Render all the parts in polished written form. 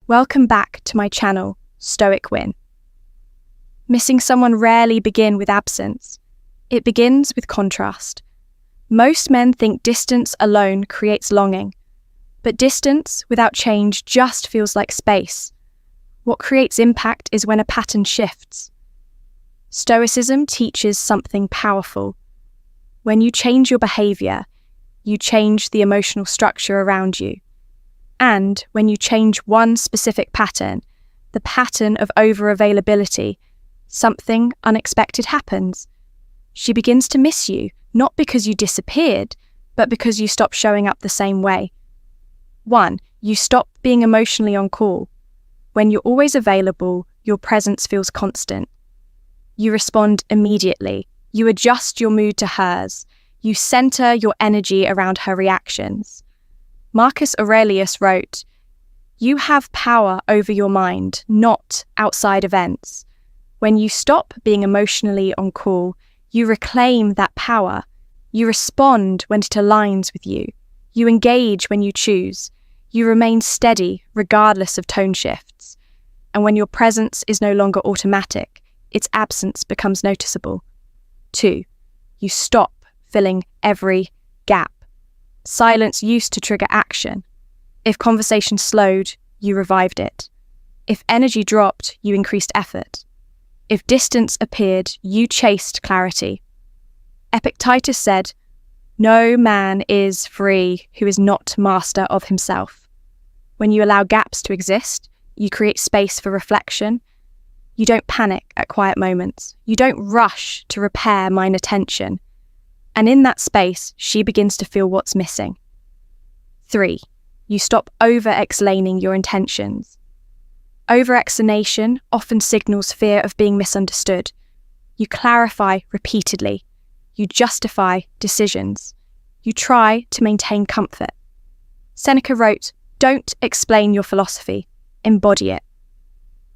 Welcome back to my channel, Stoic Win. Missing someone rarely begins with absence. It begins with contrast. Most men think distance alone creates longing, but distance without change just feels like space. What creates impact is when a pattern shifts. Stoicism teaches something powerful. When you change your behavior, you change the emotional structure around you. And when you change one specific pattern, the pattern of over-availability, something unexpected happens. She begins to miss you, not because you disappeared, but because you stopped showing up the same way. 1. You stop being emotionally on call. When you're always available, your presence feels constant. You respond immediately. You adjust your mood to hers. You center your energy around her reactions. Marcus Aurelius wrote, "You have power over your mind, not outside events." When you stop being emotionally on call, you reclaim that power. You respond when it aligns with you. You engage when you choose. You remain steady regardless of tone shifts. And when your presence is no longer automatic, its absence becomes noticeable. 2. You stop filling every gap. Silence used to trigger action. If conversation slowed, you revived it. If energy dropped, you increased effort. If distance appeared, you chased clarity. Epictetus said, "No man is free who is not master of himself." When you allow gaps to exist, you create space for reflection. You don't panic at quiet moments. You don't rush to repair minor tension. And in that space, she begins to feel what's missing. 3. You stop over-explaining your intentions. Over-explanation often signals fear of being misunderstood. You clarify repeatedly. You justify decisions. You try to maintain comfort. Seneca wrote, "Don't explain your philosophy, embody it."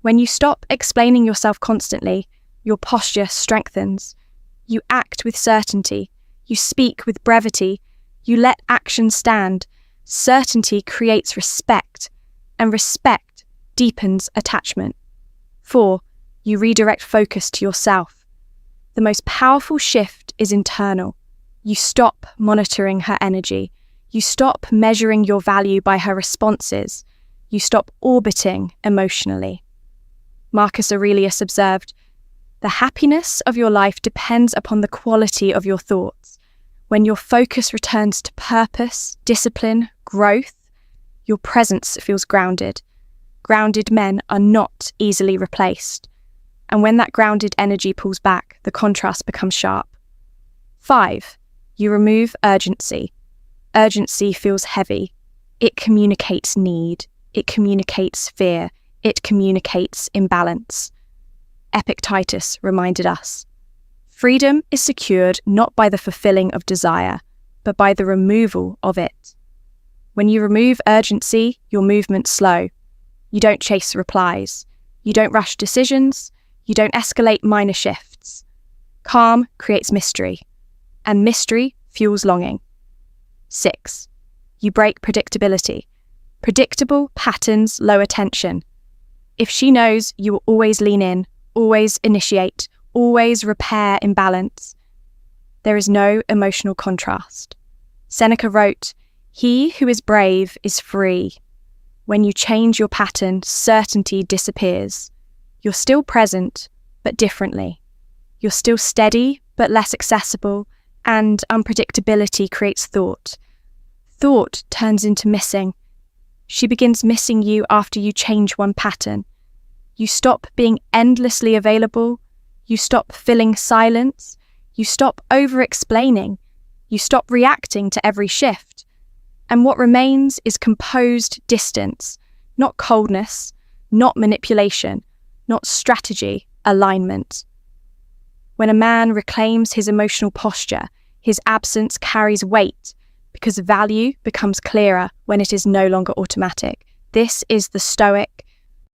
When you stop explaining yourself constantly, your posture strengthens. You act with certainty. You speak with brevity. You let action stand. Certainty creates respect, and respect deepens attachment. 4. You redirect focus to yourself. The most powerful shift is internal. You stop monitoring her energy. You stop measuring your value by her responses. You stop orbiting emotionally. Marcus Aurelius observed, "The happiness of your life depends upon the quality of your thoughts. When your focus returns to purpose, discipline, growth, your presence feels grounded. Grounded men are not easily replaced. And when that grounded energy pulls back, the contrast becomes sharp." 5. You remove urgency. Urgency feels heavy. It communicates need. It communicates fear. It communicates imbalance. Epictetus reminded us, "Freedom is secured not by the fulfilling of desire, but by the removal of it." When you remove urgency, your movements slow. You don't chase replies. You don't rush decisions. You don't escalate minor shifts. Calm creates mystery, and mystery fuels longing. 6. You break predictability. Predictable patterns lower tension. If she knows you will always lean in, always initiate, always repair imbalance, there is no emotional contrast. Seneca wrote, "He who is brave is free." When you change your pattern, certainty disappears. You're still present, but differently. You're still steady, but less accessible, and unpredictability creates thought. Thought turns into missing. She begins missing you after you change one pattern. You stop being endlessly available. You stop filling silence. You stop over-explaining. You stop reacting to every shift. And what remains is composed distance, not coldness, not manipulation, not strategy, alignment. When a man reclaims his emotional posture, his absence carries weight because value becomes clearer when it is no longer automatic. This is the Stoic